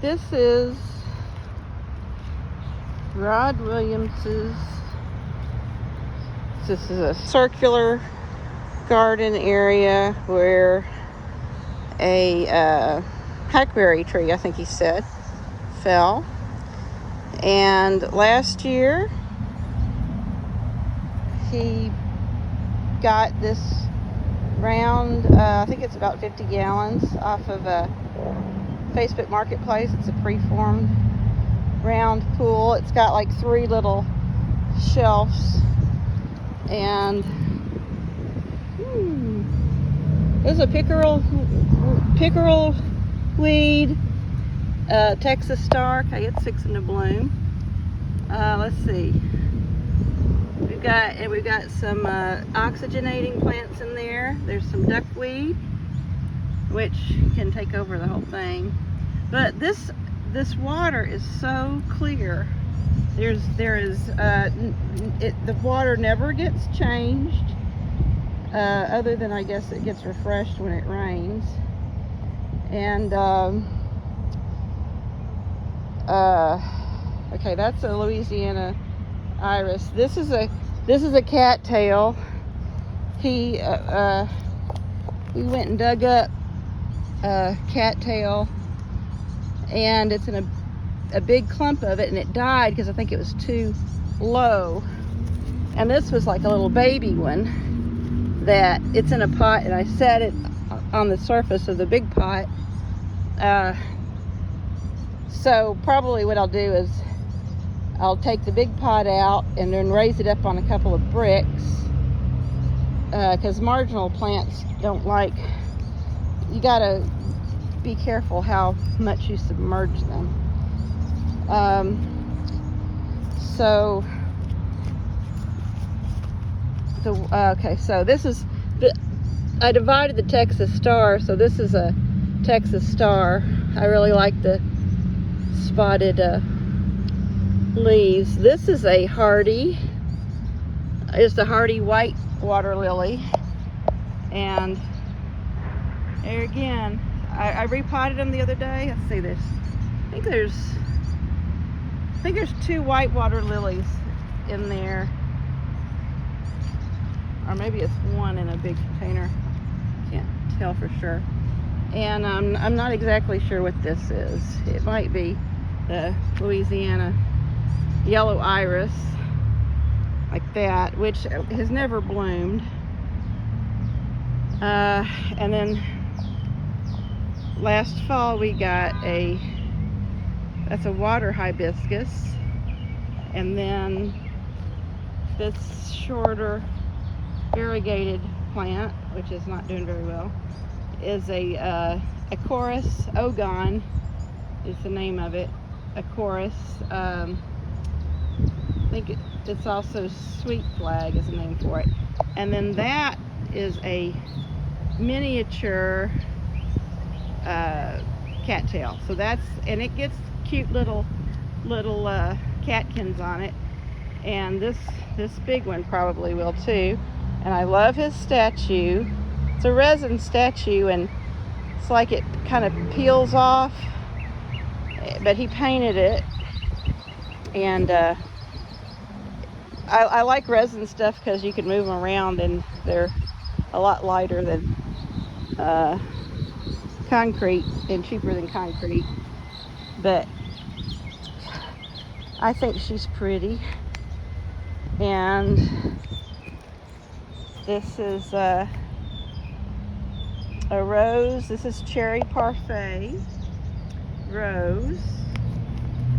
This is Rod Williams's. This is a circular garden area where a hackberry tree, I think he said, fell. And last year he got this round, I think it's about 50 gallons off of a Facebook Marketplace. It's a preformed round pool. It's got like 3 little shelves, and there's a pickerel weed, Texas Star. Okay, it's 6 in the bloom. Let's see. We've got some oxygenating plants in there. There's some duckweed, which can take over the whole thing. But this water is so clear. The water never gets changed, other than I guess it gets refreshed when it rains. And okay, that's a Louisiana iris. This is a cattail. He went and dug up a cattail, and it's in a big clump of it, and it died because I think it was too low. And this was like a little baby one that it's in a pot, and I set it on the surface of the big pot. So probably what I'll do is I'll take the big pot out and then raise it up on a couple of bricks, because marginal plants don't like, you gotta be careful how much you submerge them. Okay, so this is I divided the Texas Star, so this is a Texas Star. I really like the spotted leaves. This is a hardy. It's a hardy white water lily, and there again, I repotted them the other day. Let's see this. I think there's 2 white water lilies in there, or maybe it's 1 in a big container. Can't tell for sure. And I'm not exactly sure what this is. It might be the Louisiana yellow iris, like that, which has never bloomed. And then last fall we got that's a water hibiscus, and then this shorter variegated plant, which is not doing very well, is a Acorus Ogon is the name of it. Acorus. I think it's also Sweet Flag is the name for it. And then that is a miniature cattail. So and it gets cute little catkins on it. And this big one probably will too. And I love his statue. It's a resin statue, and it's like it kind of peels off, but he painted it. And I like resin stuff because you can move them around, and they're a lot lighter than concrete and cheaper than concrete. But I think she's pretty. And this is a rose. This is Cherry Parfait rose,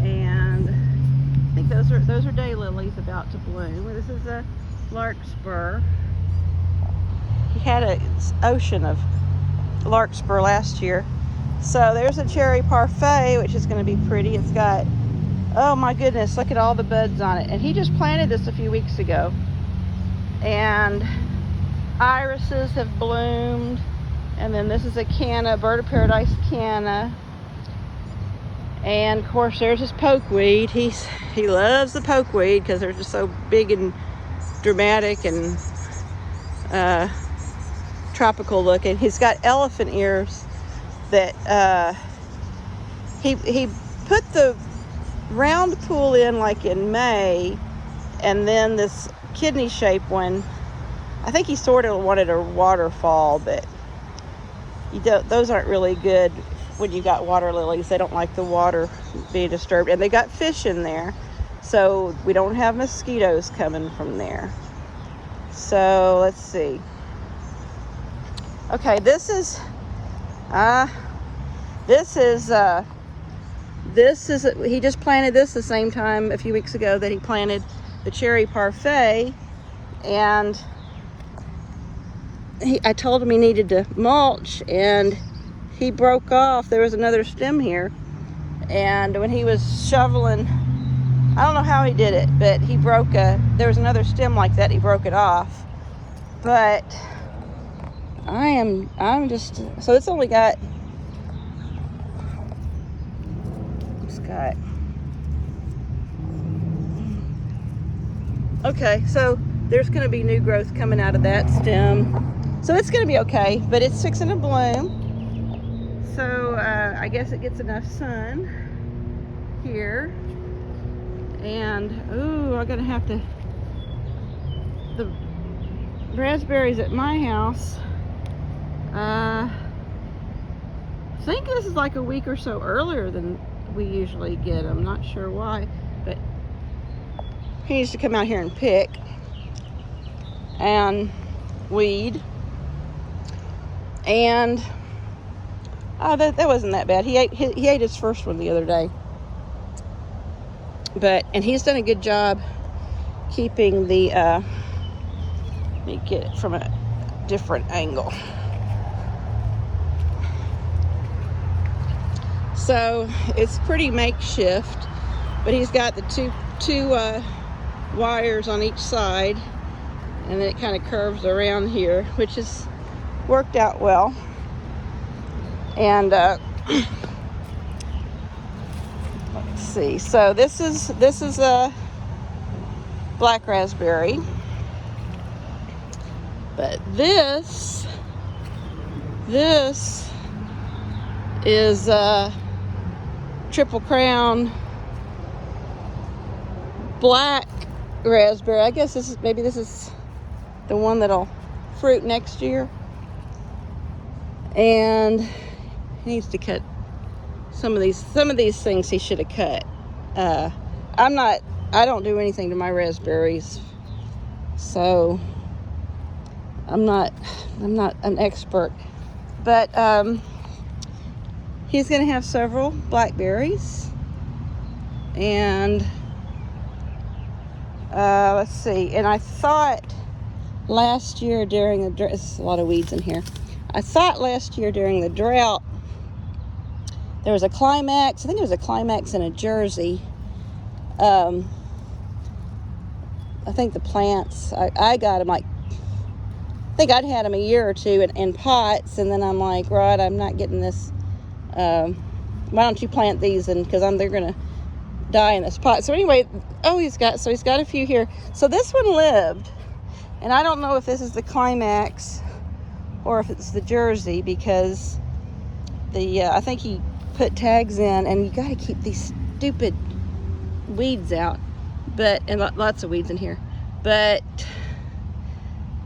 and I think those are daylilies about to bloom. This is a larkspur. He had an ocean of larkspur last year. So there's a Cherry Parfait, which is going to be pretty. It's got, oh my goodness, look at all the buds on it. And he just planted this a few weeks ago. And irises have bloomed. And then this is a canna, Bird of Paradise canna. And of course there's his pokeweed. He loves the pokeweed because they're just so big and dramatic and tropical looking. He's got elephant ears that he put the round pool in like in May, and then this kidney shaped one, I think he sort of wanted a waterfall, but those aren't really good when you got water lilies. They don't like the water being disturbed, and they got fish in there, so we don't have mosquitoes coming from there. So let's see. Okay, this is he just planted this the same time a few weeks ago that he planted the cherry parfait, and I told him he needed to mulch, and he broke off. There was another stem here, and when he was shoveling, I don't know how he did it, but there was another stem like that. He broke it off. But I'm just, so it's only got, okay, so there's going to be new growth coming out of that stem, so it's going to be okay, but it's fixing to bloom. So I guess it gets enough sun here. And I'm gonna have to, the raspberries at my house, I think this is like a week or so earlier than we usually get them. Not sure why, but he needs to come out here and pick and weed. And that wasn't that bad. He ate his first one the other day. And he's done a good job keeping the, let me get it from a different angle. So it's pretty makeshift, but he's got the two wires on each side, and then it kind of curves around here, which has worked out well. And let's see. So this is a black raspberry, but this is a Triple Crown black raspberry. I guess this is the one that'll fruit next year. And he needs to cut some of these things. He should have cut. I don't do anything to my raspberries, so I'm not an expert. But he's gonna have several blackberries, and let's see. And I thought last year during the drought, there's a lot of weeds in here. I thought last year during the drought there was a climax. I think it was a climax in a Jersey. I think the plants, I got them like, I think I'd had them a year or two in pots, and then I'm like, Rod, I'm not getting this. Why don't you plant these? And because they're gonna die in this pot. So anyway, he's got a few here. So this one lived, and I don't know if this is the climax or if it's the Jersey, because I think he put tags in, and you got to keep these stupid weeds out, and lots of weeds in here. But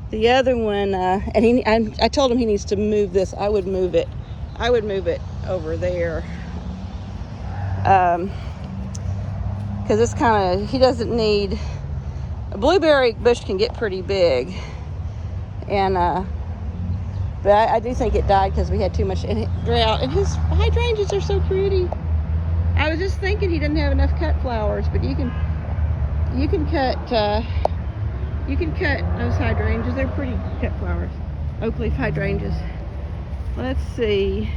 the other one, I told him he needs to move this. I would move it over there, because it's kind of, he doesn't need, a blueberry bush can get pretty big, and but I do think it died because we had too much drought. And his hydrangeas are so pretty. I was just thinking he didn't have enough cut flowers, but you can cut those hydrangeas. They're pretty cut flowers. Oak leaf hydrangeas. Let's see.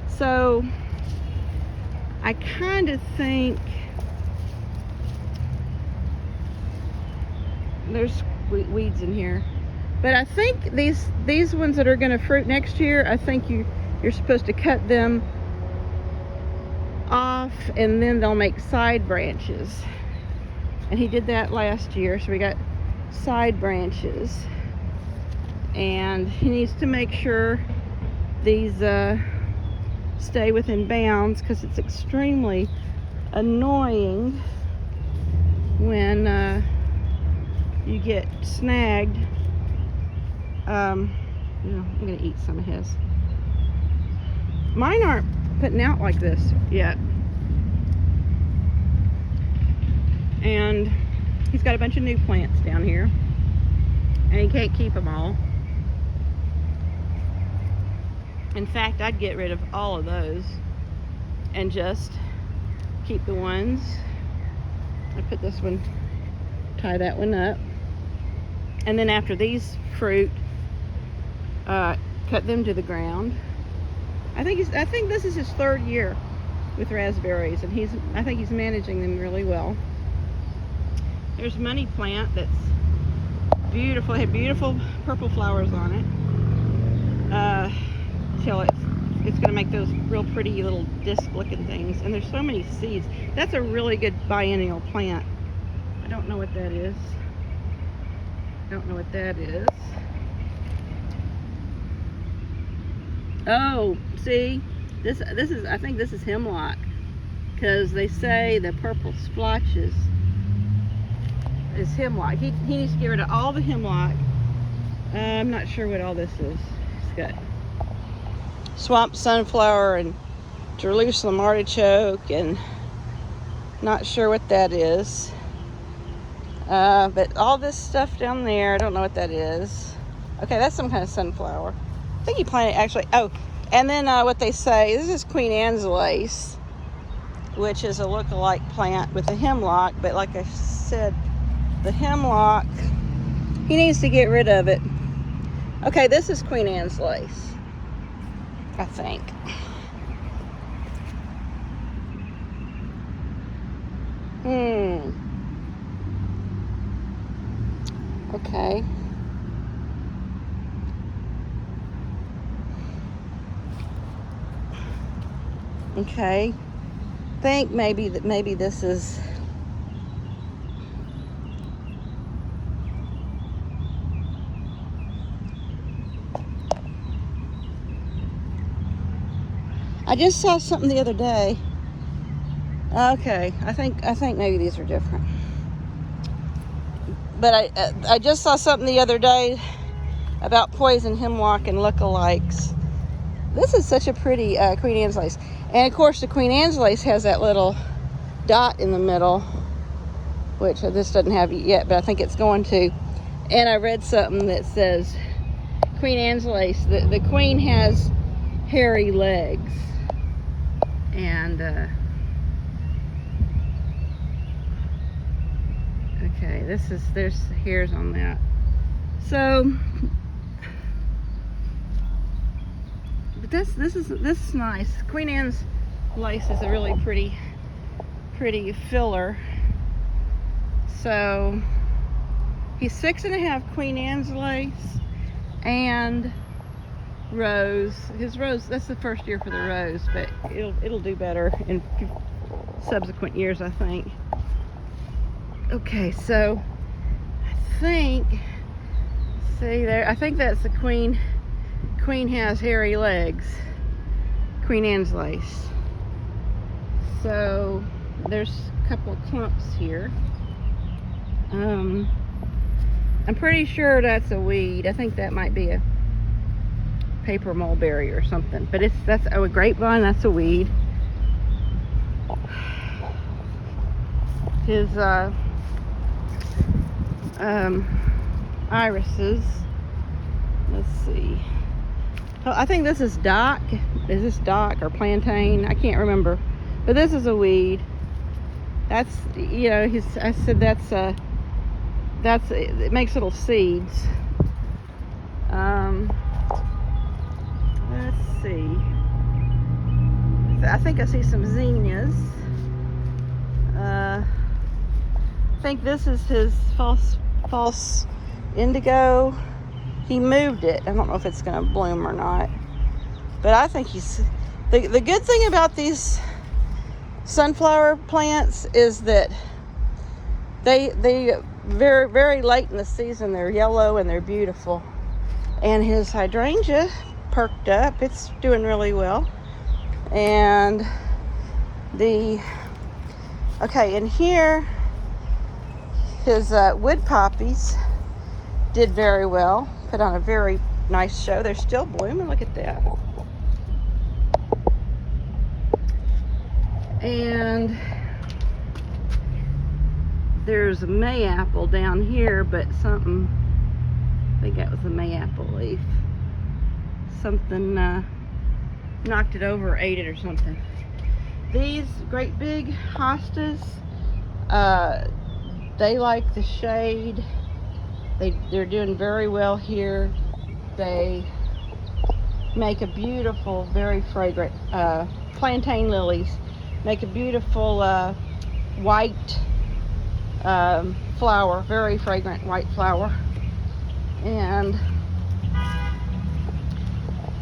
So I kind of think there's weeds in here. But I think these ones that are going to fruit next year, I think you're supposed to cut them off, and then they'll make side branches. And he did that last year, so we got side branches. And he needs to make sure these stay within bounds, because it's extremely annoying when you get snagged. I'm gonna eat some of his. Mine aren't putting out like this yet. And he's got a bunch of new plants down here, and he can't keep them all. In fact, I'd get rid of all of those and just keep the ones. I put this one, tie that one up, and then after these fruit, cut them to the ground. I think this is his 3rd year with raspberries, and I think he's managing them really well. There's money plant that's beautiful. It had beautiful purple flowers on it. Till it's gonna make those real pretty little disc-looking things. And there's so many seeds. That's a really good biennial plant. I don't know what that is. Oh, see, this is, I think this is hemlock, because they say the purple splotches is hemlock. He needs to get rid of all the hemlock. I'm not sure what all this is. It's got swamp sunflower and Jerusalem artichoke, and not sure what that is. But all this stuff down there, I don't know what that is. Okay, that's some kind of sunflower. I think he planted actually. Oh, and then what they say, this is Queen Anne's lace, which is a look-alike plant with a hemlock. But like I said, the hemlock, he needs to get rid of it. Okay, this is Queen Anne's lace, I think. Okay. Okay. Think maybe this is I just saw something the other day. Okay, I think maybe these are different. But I just saw something the other day about poison hemlock and lookalikes. This is such a pretty Queen Anne's lace. And of course the Queen Anne's lace has that little dot in the middle, which this doesn't have yet, but I think it's going to. And I read something that says Queen Anne's lace, the queen has hairy legs. And okay, there's hairs on that. So, but this is nice. Queen Anne's lace is a really pretty filler. So he's 6.5 Queen Anne's lace and rose. His rose, that's the first year for the rose, but it'll do better in subsequent years, I think. Okay, so I think, see there, I think that's the queen. Queen has hairy legs. Queen Anne's lace. So there's a couple of clumps here. I'm pretty sure that's a weed. I think that might be a paper mulberry or something, but that's a grapevine. That's a weed. His irises. Let's see. Oh, I think this is dock. Is this dock or plantain? I can't remember. But this is a weed. That's, you know, I said it makes little seeds. Let's see. I think I see some zinnias. I think this is his false indigo. He moved it. I don't know if it's going to bloom or not. But I think the good thing about these sunflower plants is that they very, very late in the season, they're yellow and they're beautiful. And his hydrangea perked up. It's doing really well. And okay, and here his wood poppies did very well. Put on a very nice show. They're still blooming. Look at that. And there's a mayapple down here, but something, I think that was a mayapple leaf. Something knocked it over or ate it or something. These great big hostas, they like the shade. They're doing very well here. They make a beautiful, very fragrant, plantain lilies make a beautiful white flower, very fragrant white flower. And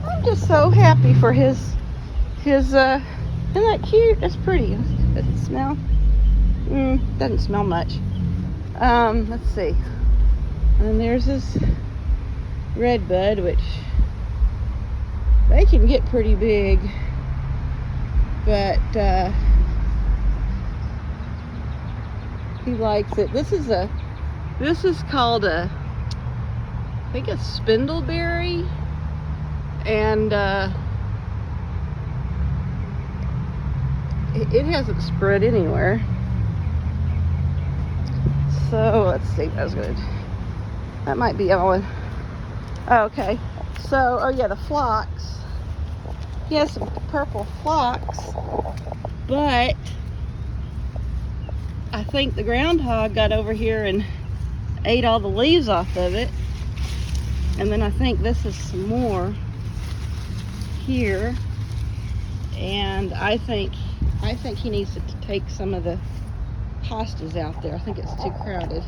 I'm just so happy for his isn't that cute? That's pretty. Does it smell? Doesn't smell much. Let's see. And then there's this red bud, which they can get pretty big, but he likes it. This is called I think a spindleberry, and it hasn't spread anywhere. So let's see. That might be all. Okay. So, oh yeah, the phlox. He has some purple phlox, but I think the groundhog got over here and ate all the leaves off of it. And then I think this is some more here. And I think he needs to take some of the hostas out there. I think it's too crowded.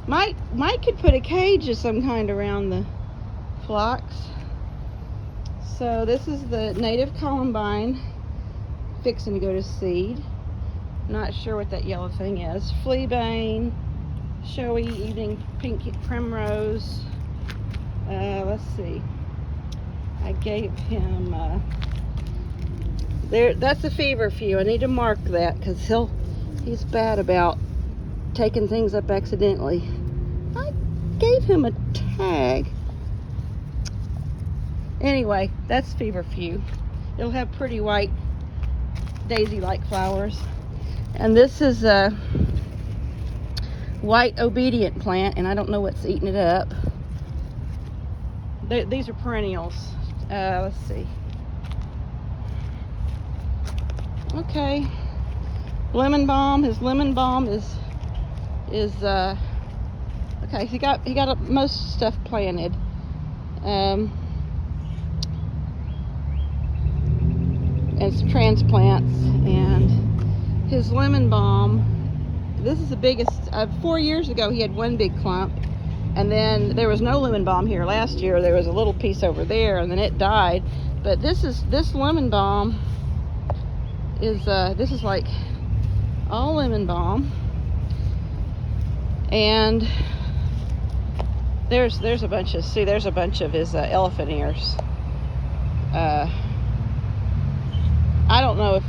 Mike could put a cage of some kind around the phlox. So this is the native columbine fixing to go to seed. Not sure what that yellow thing is. Fleabane, showy evening pink primrose. Let's see. I gave him that's a feverfew. I need to mark that because he's bad about taking things up accidentally. I gave him a tag. Anyway, that's feverfew. It'll have pretty white daisy-like flowers. And this is a white obedient plant, and I don't know what's eating it up. These are perennials. Let's see. Okay. Lemon balm. His lemon balm is okay. He got most stuff planted. And some transplants, and his lemon balm, this is the biggest. 4 years ago he had one big clump, and then there was no lemon balm here last year. There was a little piece over there, and then it died. But this lemon balm is this is like all lemon balm, and there's a bunch of his elephant ears. I don't know if